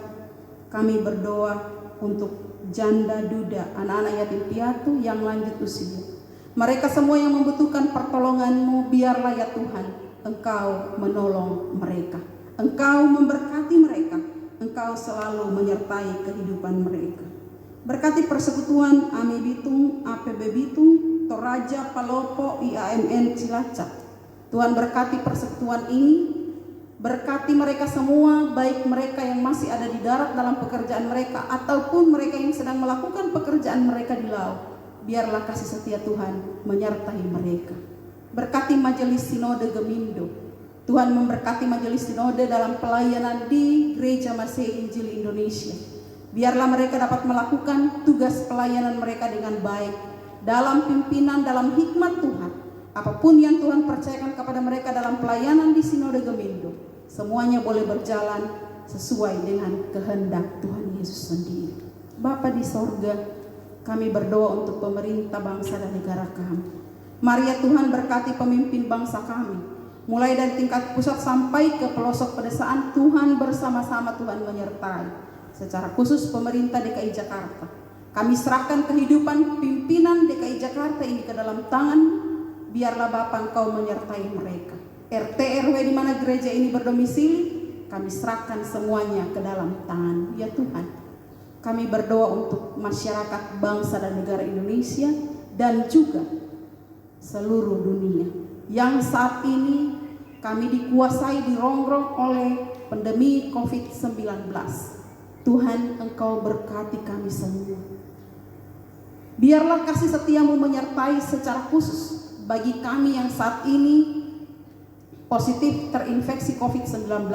kami berdoa untuk janda duda, anak-anak yatim piatu yang lanjut usia. Mereka semua yang membutuhkan pertolongan-Mu, biarlah ya Tuhan Engkau menolong mereka, Engkau memberkati mereka, Engkau selalu menyertai kehidupan mereka. Berkati persekutuan AMI Bitung, APB Bitung, Toraja, Palopo, IAMN Cilacap. Tuhan berkati persekutuan ini, berkati mereka semua, baik mereka yang masih ada di darat dalam pekerjaan mereka ataupun mereka yang sedang melakukan pekerjaan mereka di laut. Biarlah kasih setia Tuhan menyertai mereka. Berkati Majelis Sinode Gemindo. Tuhan memberkati Majelis Sinode dalam pelayanan di Gereja Masih Injil Indonesia. Biarlah mereka dapat melakukan tugas pelayanan mereka dengan baik, dalam pimpinan, dalam hikmat Tuhan. Apapun yang Tuhan percayakan kepada mereka dalam pelayanan di Sinode Gemindo, semuanya boleh berjalan sesuai dengan kehendak Tuhan Yesus sendiri. Bapa di sorga, kami berdoa untuk pemerintah bangsa dan negara kami. Mari ya Tuhan berkati pemimpin bangsa kami, mulai dari tingkat pusat sampai ke pelosok pedesaan. Tuhan bersama-sama Tuhan menyertai. Secara khusus pemerintah DKI Jakarta, kami serahkan kehidupan pimpinan DKI Jakarta ini ke dalam tangan. Biarlah Bapa Engkau menyertai mereka. RT RW di mana gereja ini berdomisili, kami serahkan semuanya ke dalam tangan ya Tuhan. Kami berdoa untuk masyarakat bangsa dan negara Indonesia dan juga seluruh dunia yang saat ini kami dikuasai, dirongrong oleh pandemi COVID-19. Tuhan Engkau berkati kami semua. Biarlah kasih setiamu menyertai secara khusus bagi kami yang saat ini positif terinfeksi COVID-19.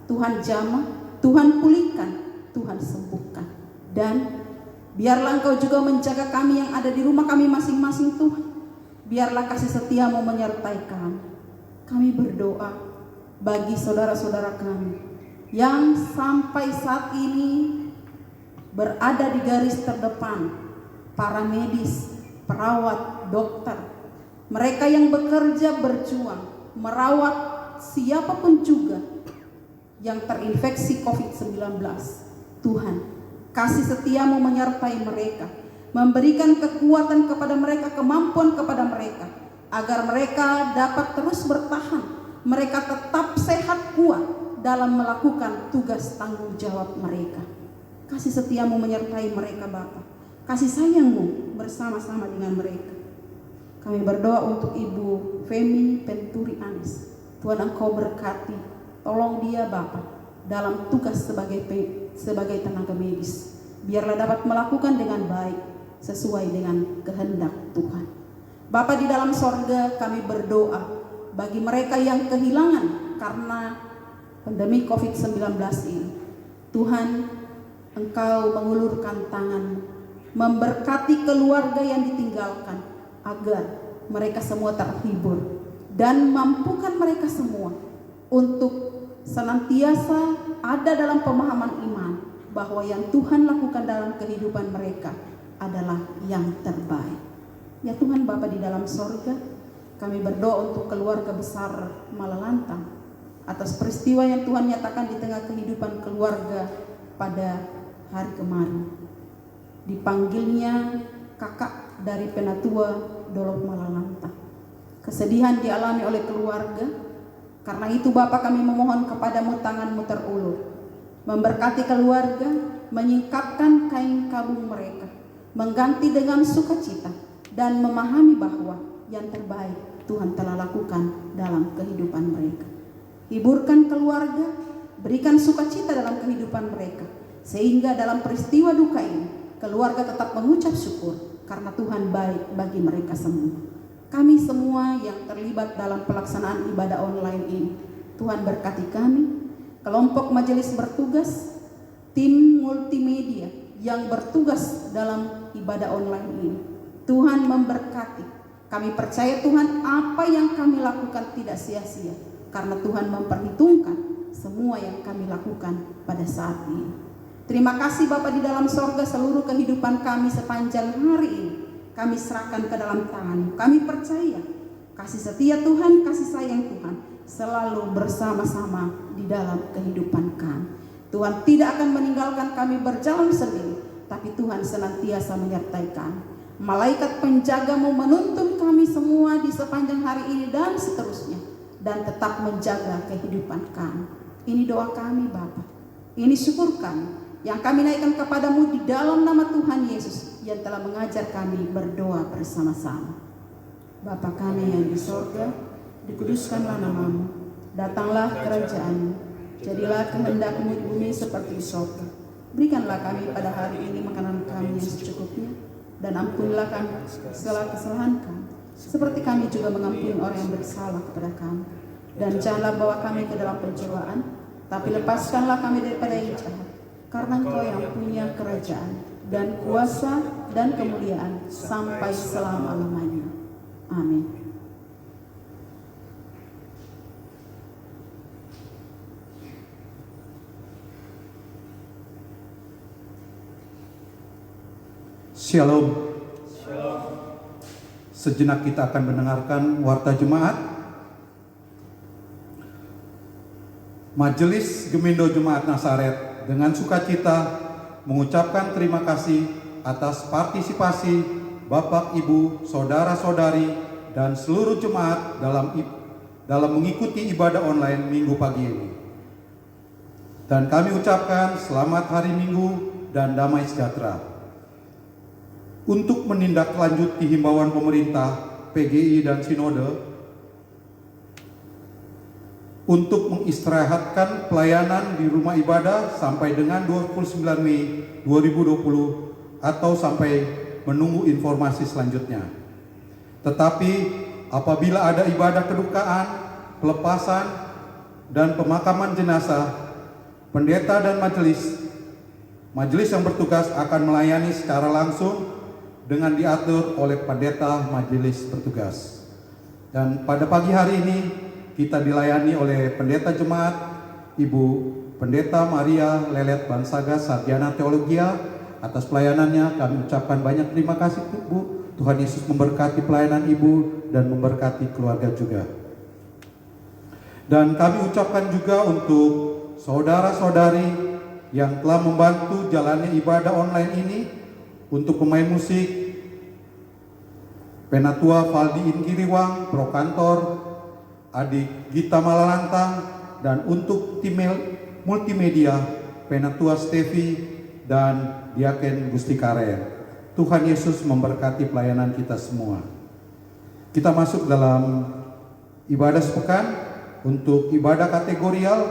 Tuhan jamah, Tuhan pulihkan, Tuhan sembuhkan. Dan biarlah Engkau juga menjaga kami yang ada di rumah kami masing-masing Tuhan. Biarlah kasih setiamu menyertai kami. Kami berdoa bagi saudara-saudara kami yang sampai saat ini berada di garis terdepan, para medis, perawat, dokter, mereka yang bekerja berjuang merawat siapapun juga yang terinfeksi COVID-19. Tuhan, kasih setiamu menyertai mereka, memberikan kekuatan kepada mereka, kemampuan kepada mereka, agar mereka dapat terus bertahan, mereka tetap sehat kuat dalam melakukan tugas tanggung jawab mereka. Kasih setiamu menyertai mereka Bapa. Kasih sayangmu bersama-sama dengan mereka. Kami berdoa untuk Ibu Femi Penturi Anis. Tuhan Engkau berkati, tolong dia Bapa dalam tugas sebagai tenaga medis. Biarlah dapat melakukan dengan baik sesuai dengan kehendak Tuhan. Bapa di dalam sorga, kami berdoa bagi mereka yang kehilangan karena pandemi COVID-19 ini. Tuhan, Engkau mengulurkan tangan, memberkati keluarga yang ditinggalkan agar mereka semua terhibur dan mampukan mereka semua untuk senantiasa ada dalam pemahaman iman bahwa yang Tuhan lakukan dalam kehidupan mereka adalah yang terbaik. Ya Tuhan Bapa di dalam sorga, kami berdoa untuk keluarga besar Malalantang atas peristiwa yang Tuhan nyatakan di tengah kehidupan keluarga pada hari kemarin. Dipanggilnya kakak dari Penatua Dolok Malalantang. Kesedihan dialami oleh keluarga. Karena itu Bapa, kami memohon kepadamu tanganmu terulur, memberkati keluarga, menyingkapkan kain kabung mereka, mengganti dengan sukacita, dan memahami bahwa yang terbaik Tuhan telah lakukan dalam kehidupan mereka. Hiburkan keluarga, berikan sukacita dalam kehidupan mereka, sehingga dalam peristiwa duka ini keluarga tetap mengucap syukur karena Tuhan baik bagi mereka semua. Kami semua yang terlibat dalam pelaksanaan ibadah online ini, Tuhan berkati kami, kelompok majelis bertugas, tim multimedia yang bertugas dalam ibadah online ini. Tuhan memberkati. Kami percaya Tuhan apa yang kami lakukan tidak sia-sia, karena Tuhan memperhitungkan semua yang kami lakukan pada saat ini. Terima kasih Bapa di dalam sorga, seluruh kehidupan kami sepanjang hari ini kami serahkan ke dalam tangan-Mu. Kami percaya kasih setia Tuhan, kasih sayang Tuhan selalu bersama-sama di dalam kehidupan kami. Tuhan tidak akan meninggalkan kami berjalan sendiri, tapi Tuhan senantiasa menyertai kami. Malaikat penjagamu menuntun kami semua di sepanjang hari ini dan seterusnya, dan tetap menjaga kehidupan kami. Ini doa kami Bapa, ini syukur kami yang kami naikkan kepadamu di dalam nama Tuhan Yesus yang telah mengajar kami berdoa bersama-sama. Bapa kami yang di sorga, dikuduskanlah namamu, datanglah kerajaan-Mu, jadilah kehendak-Mu di bumi seperti di sorga. Berikanlah kami pada hari ini makanan kami yang secukupnya, dan ampunilah kami segala kesalahan kami, seperti kami juga mengampuni orang yang bersalah kepada kami. Dan janganlah bawa kami ke dalam pencobaan, tapi lepaskanlah kami daripada yang jahat, karena Engkau yang punya kerajaan dan kuasa dan kemuliaan sampai selama-lamanya. Amin. Shalom. Sejenak kita akan mendengarkan warta jemaat. Majelis Gemindo Jemaat Nazaret dengan sukacita mengucapkan terima kasih atas partisipasi Bapak, Ibu, Saudara-saudari, dan seluruh jemaat dalam mengikuti ibadah online minggu pagi ini. Dan kami ucapkan selamat hari Minggu dan damai sejahtera. Untuk menindaklanjuti himbauan pemerintah, PGI dan Sinode untuk mengistirahatkan pelayanan di rumah ibadah sampai dengan 29 Mei 2020 atau sampai menunggu informasi selanjutnya. Tetapi apabila ada ibadah kedukaan, pelepasan, dan pemakaman jenazah, pendeta dan majelis yang bertugas akan melayani secara langsung dengan diatur oleh pendeta majelis bertugas. Dan pada pagi hari ini kita dilayani oleh pendeta jemaat Ibu Pendeta Maria Lelet Bansaga Sarjana Teologia. Atas pelayanannya kami ucapkan banyak terima kasih Bu. Tuhan Yesus memberkati pelayanan Ibu dan memberkati keluarga juga. Dan kami ucapkan juga untuk saudara-saudari yang telah membantu jalannya ibadah online ini, untuk pemain musik Penatua Valdi Inkiriwang, Pro Kantor Adik Gita Malalantang, dan untuk tim multimedia Penatua Stevi dan Diaken Gusti Karen. Tuhan Yesus memberkati pelayanan kita semua. Kita masuk dalam ibadah sepekan. Untuk ibadah kategorial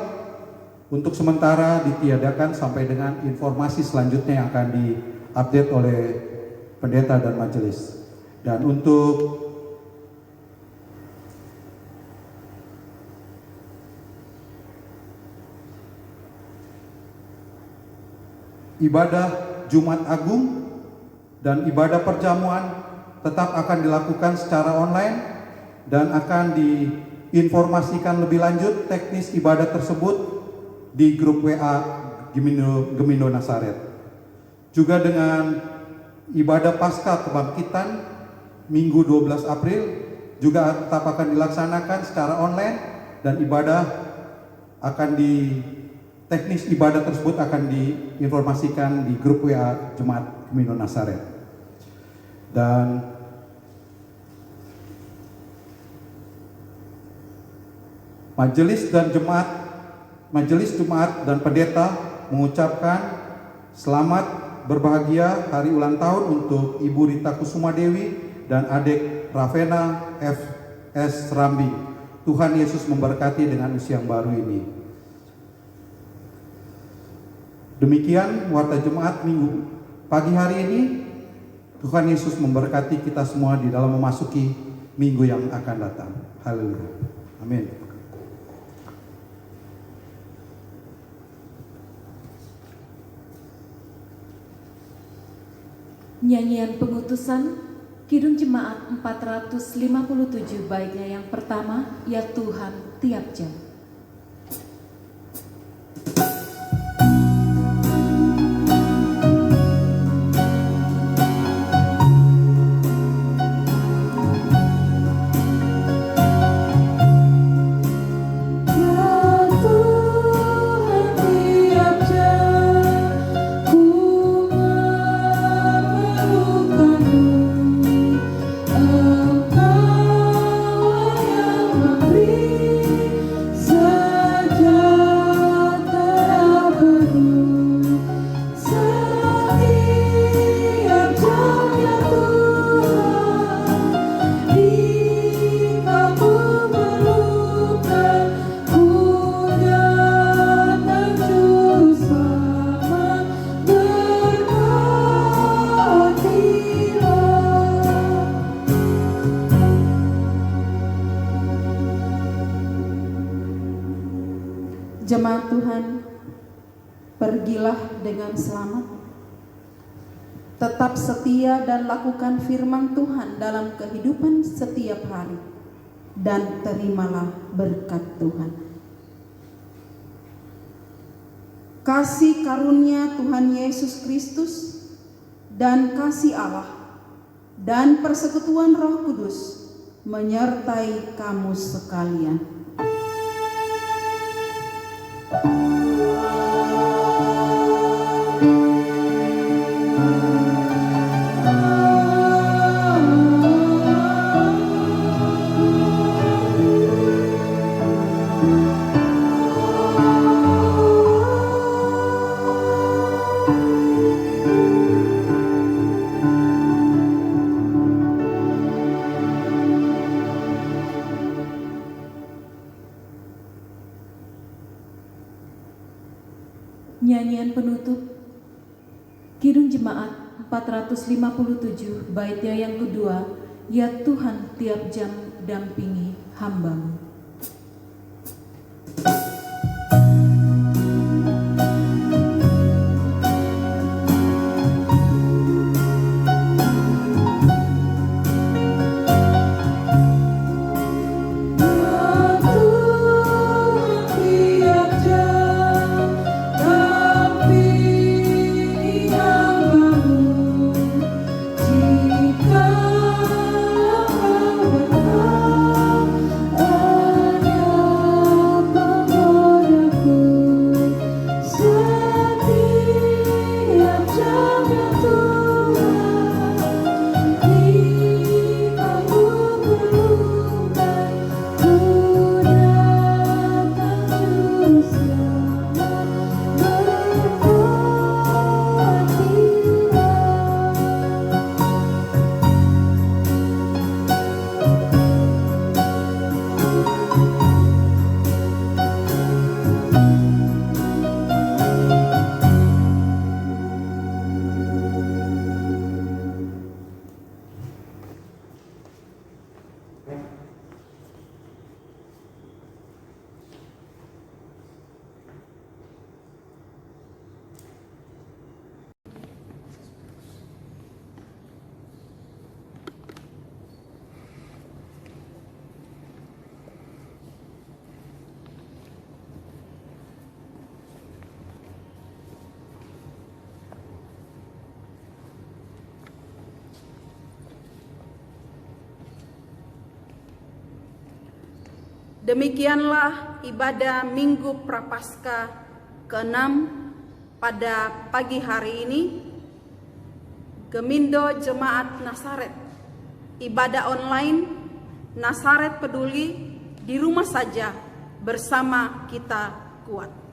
untuk sementara ditiadakan sampai dengan informasi selanjutnya yang akan diupdate oleh pendeta dan majelis. Dan untuk ibadah Jumat Agung dan ibadah perjamuan tetap akan dilakukan secara online dan akan diinformasikan lebih lanjut teknis ibadah tersebut di grup WA Gemindo Nasaret. Juga dengan ibadah Paskah Kebangkitan Minggu 12 April juga tetap akan dilaksanakan secara online dan teknis ibadah tersebut akan diinformasikan di grup WA Jemaat Gemindo Nasaret. Dan Majelis Jemaat dan Pendeta mengucapkan selamat berbahagia hari ulang tahun untuk Ibu Rita Kusuma Dewi dan adik Ravena F.S. Rambi. Tuhan Yesus memberkati dengan usia yang baru ini. Demikian warta Jemaat Minggu pagi hari ini. Tuhan Yesus memberkati kita semua di dalam memasuki minggu yang akan datang. Haleluya. Amin. Nyanyian pengutusan Kidung Jemaat 457 baitnya yang pertama, Ya Tuhan tiap jam. Jemaat Tuhan, pergilah dengan selamat. Tetap setia dan lakukan firman Tuhan dalam kehidupan setiap hari. Dan terimalah berkat Tuhan. Kasih karunia Tuhan Yesus Kristus dan kasih Allah dan persekutuan Roh Kudus menyertai kamu sekalian. Nyanyian penutup Kidung Jemaat 457 baitnya yang kedua, Ya Tuhan tiap jam dampingi hamba-Mu. Oh Demikianlah ibadah Minggu Prapaskah ke-6 pada pagi hari ini. Gemindo Jemaat Nasaret, ibadah online Nasaret Peduli, di rumah saja bersama kita kuat.